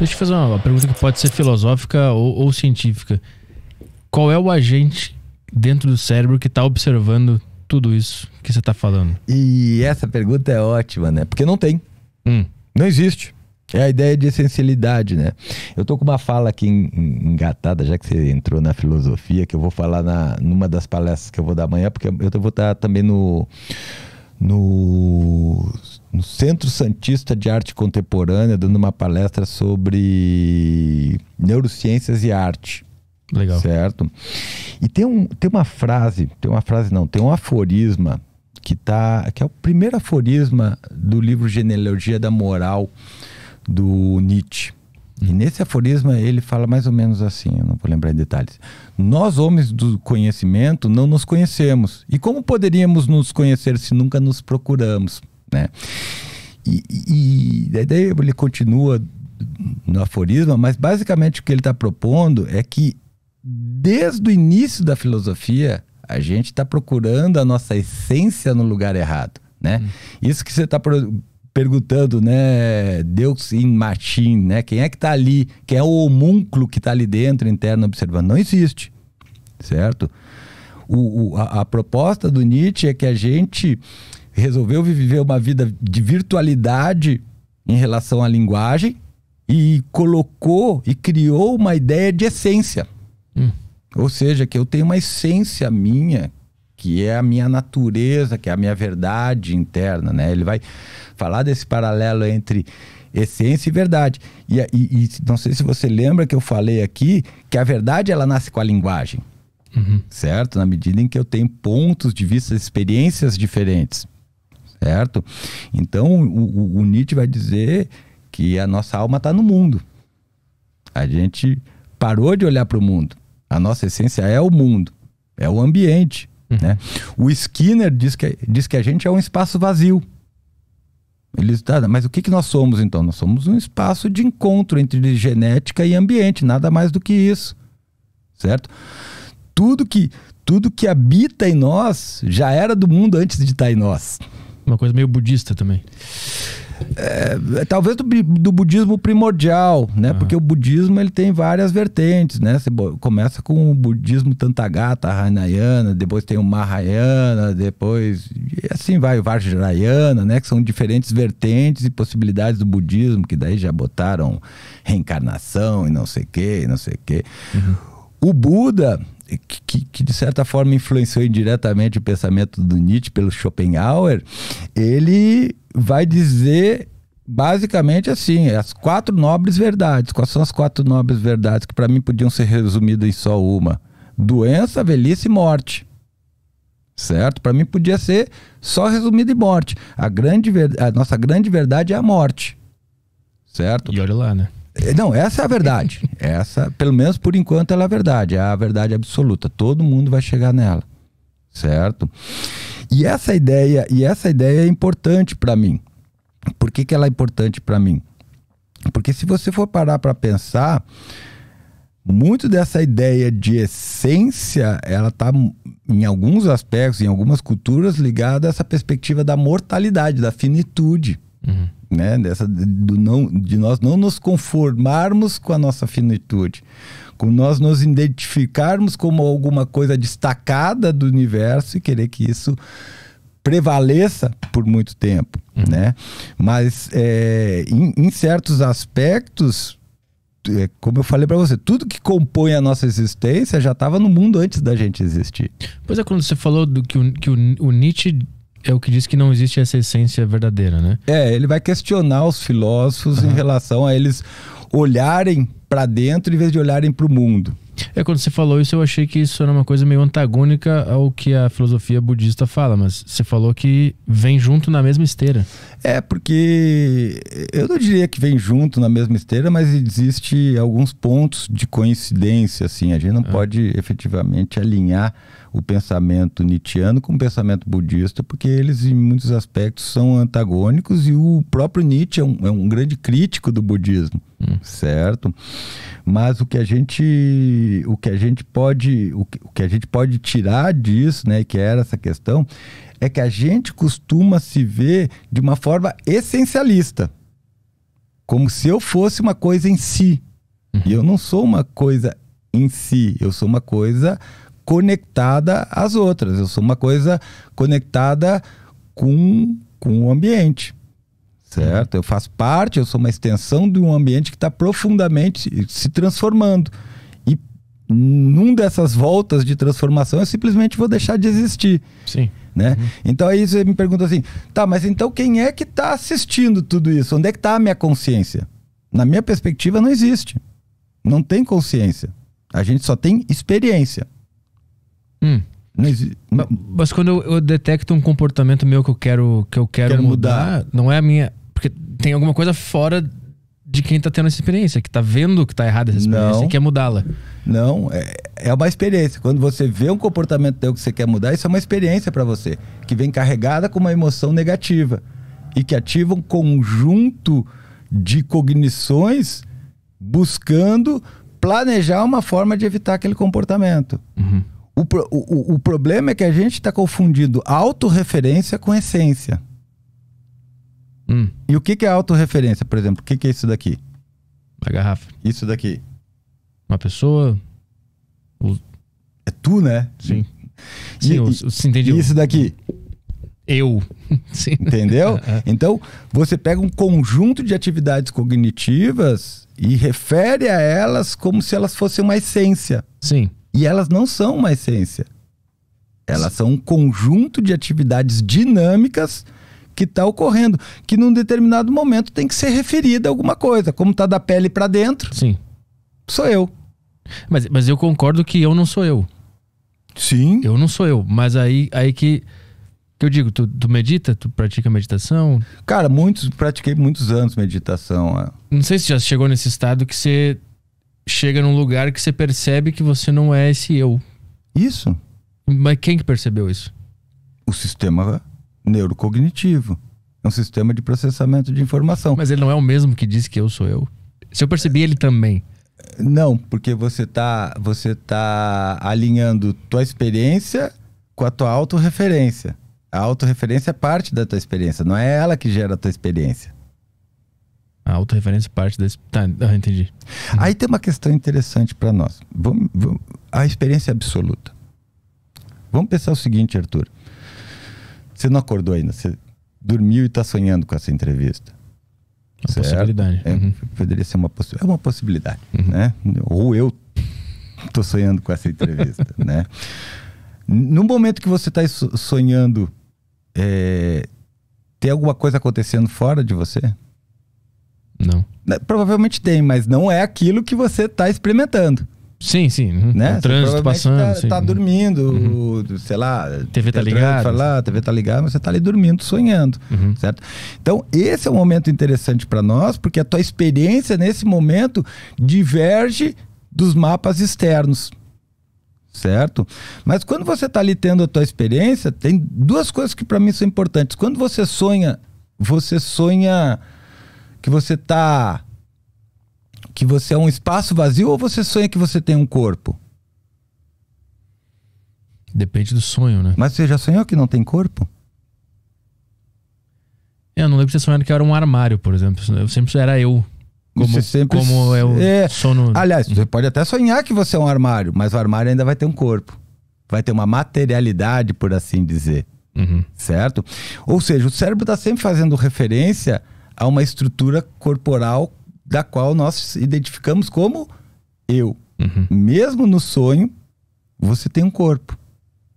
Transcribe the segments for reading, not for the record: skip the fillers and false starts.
Deixa eu fazer uma pergunta que pode ser filosófica ou científica. Qual é o agente dentro do cérebro que está observando tudo isso que você está falando? E essa pergunta é ótima, né? Porque não tem. Não existe. É a ideia de essencialidade, né? Eu tô com uma fala aqui engatada, já que você entrou na filosofia, que eu vou falar numa das palestras que eu vou dar amanhã, porque eu vou estar também no Centro Santista de Arte Contemporânea, dando uma palestra sobre neurociências e arte. Legal. Certo? E tem um aforisma que é o primeiro aforisma do livro Genealogia da Moral, do Nietzsche. E nesse aforisma ele fala mais ou menos assim, eu não vou lembrar em detalhes. Nós, homens do conhecimento, não nos conhecemos. E como poderíamos nos conhecer se nunca nos procuramos, né? E daí ele continua no aforisma, mas basicamente o que ele está propondo é que desde o início da filosofia a gente está procurando a nossa essência no lugar errado, né? Isso que você está perguntando, né? Deus in machine, né? Quem é que está ali? Quem é o homúnculo que está ali dentro, interno, observando? Não existe, certo? A proposta do Nietzsche é que a gente resolveu viver uma vida de virtualidade em relação à linguagem e colocou e criou uma ideia de essência. Ou seja, que eu tenho uma essência minha, que é a minha natureza, que é a minha verdade interna, né? Ele vai falar desse paralelo entre essência e verdade. E não sei se você lembra que eu falei aqui que a verdade ela nasce com a linguagem, certo? Na medida em que eu tenho pontos de vista, experiências diferentes, certo? Então o Nietzsche vai dizer que a nossa alma está no mundo. A gente parou de olhar para o mundo. A nossa essência é o mundo, é o ambiente, né? O Skinner diz que a gente é um espaço vazio. Ele diz, mas o que nós somos então? Nós somos um espaço de encontro entre genética e ambiente, nada mais do que isso, certo? Tudo que habita em nós já era do mundo antes de estar em nós. Uma coisa meio budista também. Talvez do budismo primordial, né? Porque o budismo ele tem várias vertentes, né? Você começa com o budismo Tathagata, Hinayana, depois tem o Mahayana, depois e assim vai o Vajrayana, né? Que são diferentes vertentes e possibilidades do budismo, que daí já botaram reencarnação e não sei o que, não sei o que. O Buda, que de certa forma influenciou indiretamente o pensamento do Nietzsche pelo Schopenhauer, ele vai dizer basicamente assim, as 4 nobres verdades. Quais são as 4 nobres verdades que para mim podiam ser resumidas em só uma? Doença, velhice e morte. Certo? Para mim podia ser só resumido em morte. A nossa grande verdade é a morte. Certo? E olha lá, né? Não, essa é a verdade. Essa, pelo menos por enquanto, ela é a verdade. É a verdade absoluta. Todo mundo vai chegar nela. Certo? E essa ideia é importante para mim. Por que ela é importante para mim? Porque se você for parar para pensar, muito dessa ideia de essência, ela está em alguns aspectos, em algumas culturas, ligada a essa perspectiva da mortalidade, da finitude. Né? De nós não nos conformarmos com a nossa finitude, com nós nos identificarmos como alguma coisa destacada do universo e querer que isso prevaleça por muito tempo, né? Mas em certos aspectos, como eu falei para você, tudo que compõe a nossa existência já estava no mundo antes da gente existir. Pois é, quando você falou que o Nietzsche é o que diz que não existe essa essência verdadeira, né? Ele vai questionar os filósofos em relação a eles olharem para dentro em vez de olharem para o mundo. Quando você falou isso, eu achei que isso era uma coisa meio antagônica ao que a filosofia budista fala, mas você falou que vem junto na mesma esteira. Porque eu não diria que vem junto na mesma esteira, mas existe alguns pontos de coincidência, assim. A gente não pode efetivamente alinhar o pensamento nietzschiano com o pensamento budista, porque eles em muitos aspectos são antagônicos e o próprio Nietzsche é um grande crítico do budismo, certo? Mas o que a gente pode tirar disso, né, que era essa questão, é que a gente costuma se ver de uma forma essencialista, como se eu fosse uma coisa em si. E eu não sou uma coisa em si, eu sou uma coisa conectada às outras, eu sou uma coisa conectada com o ambiente, certo? Eu faço parte, eu sou uma extensão de um ambiente que está profundamente se transformando. E num dessas voltas de transformação eu simplesmente vou deixar de existir. Sim. Né? Então aí você me pergunta assim, tá, mas então quem é que está assistindo tudo isso? Onde é que está a minha consciência? Na minha perspectiva não existe. Não tem consciência. A gente só tem experiência. Não existe. Mas quando eu detecto um comportamento meu que eu quero mudar, não é a minha... Porque tem alguma coisa fora de quem tá tendo essa experiência, que tá vendo que tá errada essa experiência e quer mudá-la. Não, é uma experiência. Quando você vê um comportamento teu que você quer mudar, isso é uma experiência para você, que vem carregada com uma emoção negativa e que ativa um conjunto de cognições buscando planejar uma forma de evitar aquele comportamento. O problema é que a gente está confundindo autorreferência com essência. E o que é autorreferência, por exemplo? O que é isso daqui? A garrafa. Isso daqui. Uma pessoa... É tu, né? Sim. Sim, você entendeu? E isso daqui? Eu. Sim. Entendeu? Então, você pega um conjunto de atividades cognitivas e refere a elas como se elas fossem uma essência. Sim. E elas não são uma essência. Elas são um conjunto de atividades dinâmicas que está ocorrendo, que num determinado momento tem que ser referida a alguma coisa. Como está da pele para dentro, sim, sou eu. Mas eu concordo que eu não sou eu. Sim. Eu não sou eu. Mas aí que eu digo, tu medita? Tu pratica meditação? Cara, pratiquei muitos anos meditação. Não sei se já chegou nesse estado que você chega num lugar que você percebe que você não é esse eu. Isso. Mas quem que percebeu isso? O sistema neurocognitivo. É um sistema de processamento de informação. Mas ele não é o mesmo que diz que eu sou eu? Se eu percebi ele também. Não, porque você tá alinhando tua experiência com a tua autorreferência. A autorreferência é parte da tua experiência, não é ela que gera a tua experiência. A autorreferência é parte desse... Tá, entendi. Aí tem uma questão interessante para nós. A experiência absoluta. Vamos pensar o seguinte, Arthur. Você não acordou ainda, você dormiu e está sonhando com essa entrevista. Uma possibilidade. Poderia ser uma possibilidade, né? Ou eu tô sonhando com essa entrevista, né? No momento que você está sonhando, tem alguma coisa acontecendo fora de você? Não. Provavelmente tem, mas não é aquilo que você está experimentando. Sim, sim. Né? O trânsito passando. Tá dormindo, sei lá. TV tá ligada. A TV tá ligada, mas você tá ali dormindo, sonhando, certo? Então, esse é um momento interessante para nós, porque a tua experiência nesse momento diverge dos mapas externos, certo? Mas quando você tá ali tendo a tua experiência, tem duas coisas que para mim são importantes. Quando você sonha que você é um espaço vazio ou você sonha que você tem um corpo? Depende do sonho, né? Mas você já sonhou que não tem corpo? Eu não lembro de ter sonhado que eu era um armário, por exemplo. Eu sempre era eu. Como eu sono... Aliás, você pode até sonhar que você é um armário, mas o armário ainda vai ter um corpo. Vai ter uma materialidade, por assim dizer. Certo? Ou seja, o cérebro está sempre fazendo referência a uma estrutura corporal da qual nós identificamos como eu. Mesmo no sonho, você tem um corpo.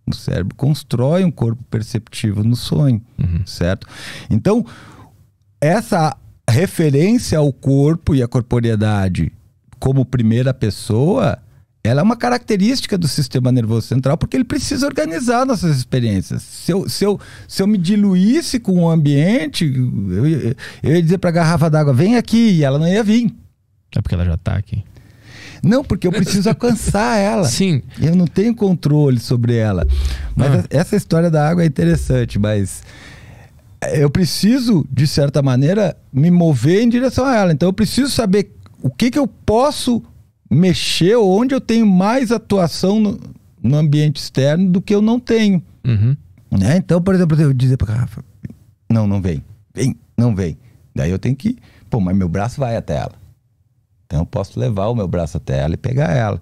O cérebro constrói um corpo perceptivo no sonho, certo? Então, essa referência ao corpo e à corporeidade como primeira pessoa, ela é uma característica do sistema nervoso central, porque ele precisa organizar nossas experiências. Se eu me diluísse com o ambiente, eu ia dizer para a garrafa d'água, vem aqui, e ela não ia vir. É porque ela já tá aqui. Não, porque eu preciso alcançar ela. Sim. Eu não tenho controle sobre ela. Mas essa história da água é interessante, mas eu preciso, de certa maneira, me mover em direção a ela. Então eu preciso saber o que eu posso mexer, onde eu tenho mais atuação no ambiente externo do que eu não tenho. Né? Então, por exemplo, eu dizer para a garrafa, não vem. Não vem. Daí eu tenho que Pô, mas meu braço vai até ela. Então eu posso levar o meu braço até ela e pegar ela,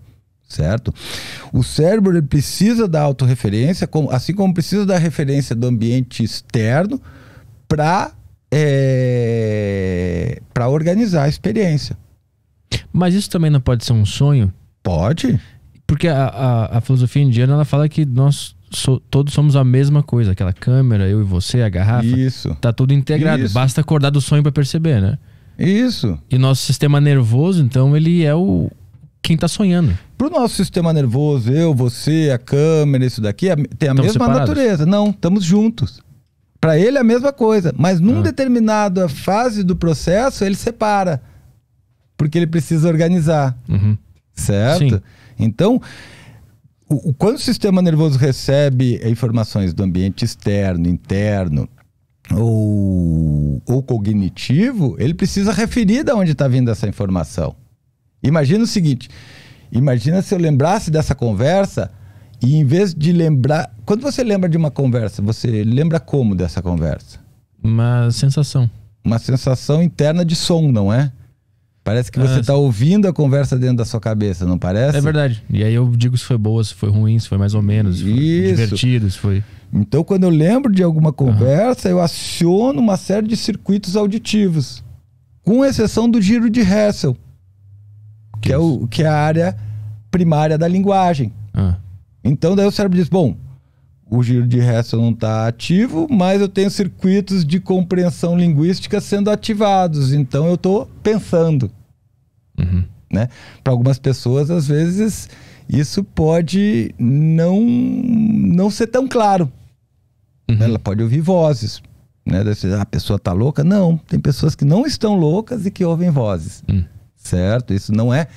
certo? O cérebro ele precisa da autorreferência, assim como precisa da referência do ambiente externo para organizar a experiência. Mas isso também não pode ser um sonho? Pode. Porque a filosofia indiana, ela fala que nós todos somos a mesma coisa. Aquela câmera, eu e você, a garrafa. Isso. Tá tudo integrado. Isso. Basta acordar do sonho para perceber, né? Isso. E nosso sistema nervoso, então, ele é quem tá sonhando. Pro nosso sistema nervoso, eu, você, a câmera, isso daqui, tem a mesma natureza. Não, estamos juntos. Para ele é a mesma coisa. Mas num determinada fase do processo, ele separa. Porque ele precisa organizar. Uhum. Certo? Sim. Então, quando o sistema nervoso recebe informações do ambiente externo, interno ou cognitivo, ele precisa referir de onde está vindo essa informação. Imagina o seguinte, imagina se eu lembrasse dessa conversa e em vez de lembrar... Quando você lembra de uma conversa, você lembra como dessa conversa? Uma sensação. Uma sensação interna de som, não é? Parece que você está ouvindo a conversa dentro da sua cabeça, não parece? É verdade. E aí eu digo se foi boa, se foi ruim, se foi mais ou menos, se foi divertido, se foi... Então, quando eu lembro de alguma conversa, eu aciono uma série de circuitos auditivos, com exceção do giro de Hessel, que é a área primária da linguagem. Então, daí o cérebro diz, bom, o giro de Hessel não está ativo, mas eu tenho circuitos de compreensão linguística sendo ativados, então eu estou pensando. Né? Para algumas pessoas, às vezes, isso pode não ser tão claro. Ela pode ouvir vozes. Né? A pessoa está louca? Não, tem pessoas que não estão loucas e que ouvem vozes. Certo? Isso não é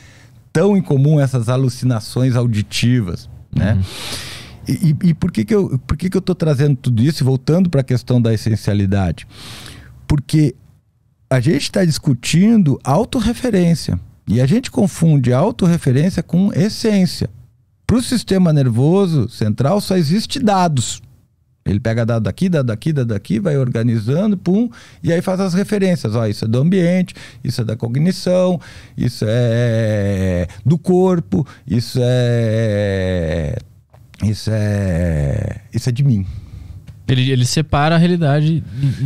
tão incomum, essas alucinações auditivas. Né? E por que eu estou trazendo tudo isso e voltando para a questão da essencialidade? Porque a gente está discutindo autorreferência e a gente confunde autorreferência com essência. Para o sistema nervoso central só existe dados. Ele pega dado daqui, dado daqui, dado daqui, vai organizando, pum, e aí faz as referências. Ó, isso é do ambiente, isso é da cognição, isso é do corpo, isso é de mim. Ele separa a realidade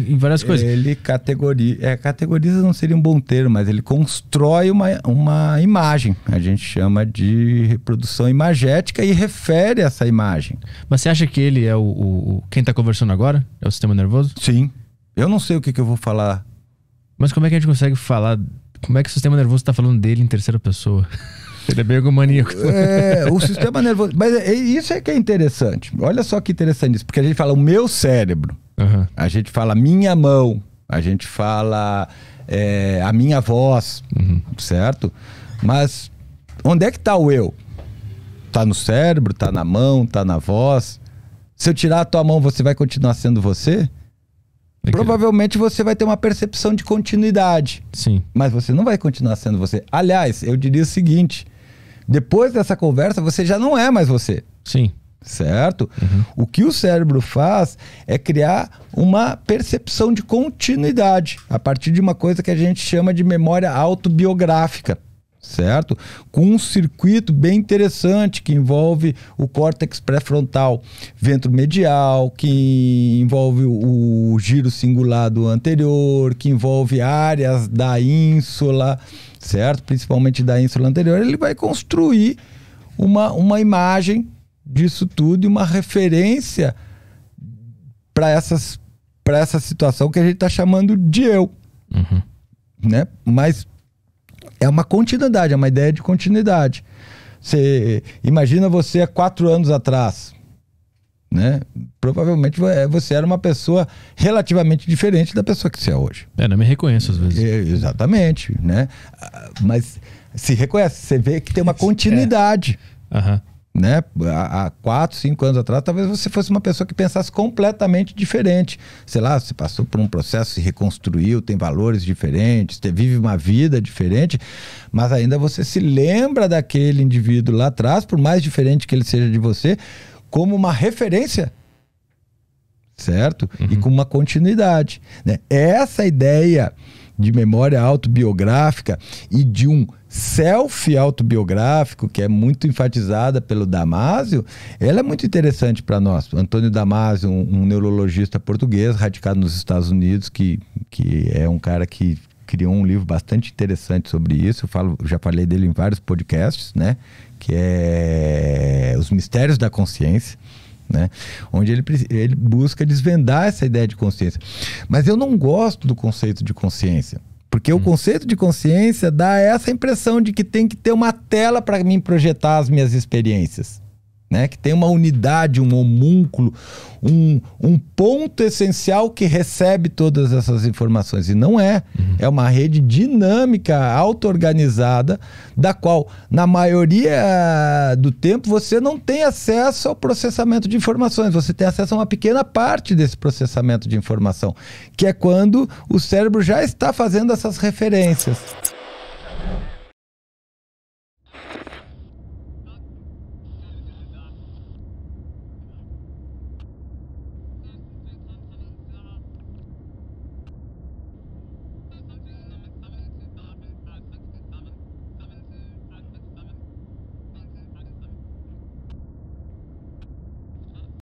em várias coisas. Ele categoriza não seria um bom termo, mas ele constrói uma imagem. A gente chama de reprodução imagética e refere essa imagem. Mas você acha que ele é quem está conversando agora? É o sistema nervoso? Sim. Eu não sei o que eu vou falar. Mas como é que a gente consegue falar? Como é que o sistema nervoso está falando dele em terceira pessoa? Ele é bem egomaníaco. O sistema nervoso... Mas isso é que é interessante. Olha só que interessante isso. Porque a gente fala o meu cérebro. A gente fala minha mão. A gente fala a minha voz. Certo? Mas onde é que está o eu? Está no cérebro? Está na mão? Está na voz? Se eu tirar a tua mão, você vai continuar sendo você? Provavelmente você vai ter uma percepção de continuidade. Sim. Mas você não vai continuar sendo você. Aliás, eu diria o seguinte... Depois dessa conversa, você já não é mais você. Sim. Certo? O que o cérebro faz é criar uma percepção de continuidade a partir de uma coisa que a gente chama de memória autobiográfica. Certo? Com um circuito bem interessante que envolve o córtex pré-frontal ventromedial, que envolve o giro cingulado anterior, que envolve áreas da ínsula, certo? Principalmente da ínsula anterior. Ele vai construir uma imagem disso tudo e uma referência para essa situação que a gente está chamando de eu. Né? Mas é uma continuidade, é uma ideia de continuidade. Imagina você há 4 anos atrás, né? Provavelmente você era uma pessoa relativamente diferente da pessoa que você é hoje. Não me reconheço às vezes. Exatamente, né? Mas se reconhece, você vê que tem uma continuidade. Né? Há 4, 5 anos atrás, talvez você fosse uma pessoa que pensasse completamente diferente. Sei lá, você passou por um processo, se reconstruiu, tem valores diferentes, vive uma vida diferente, mas ainda você se lembra daquele indivíduo lá atrás, por mais diferente que ele seja de você, como uma referência, certo? E com uma continuidade, né? Essa ideia de memória autobiográfica e de um self autobiográfico, que é muito enfatizada pelo Damasio, ela é muito interessante para nós. Antônio Damasio, um neurologista português, radicado nos Estados Unidos, que é um cara que criou um livro bastante interessante sobre isso. Já falei dele em vários podcasts, né? Que é Os Mistérios da Consciência, né? Onde ele busca desvendar essa ideia de consciência. Mas eu não gosto do conceito de consciência, porque o conceito de consciência dá essa impressão de que tem que ter uma tela para mim projetar as minhas experiências, né? Que tem uma unidade, um homúnculo, um ponto essencial que recebe todas essas informações. E não é. É uma rede dinâmica, auto-organizada, da qual, na maioria do tempo, você não tem acesso ao processamento de informações. Você tem acesso a uma pequena parte desse processamento de informação, que é quando o cérebro já está fazendo essas referências.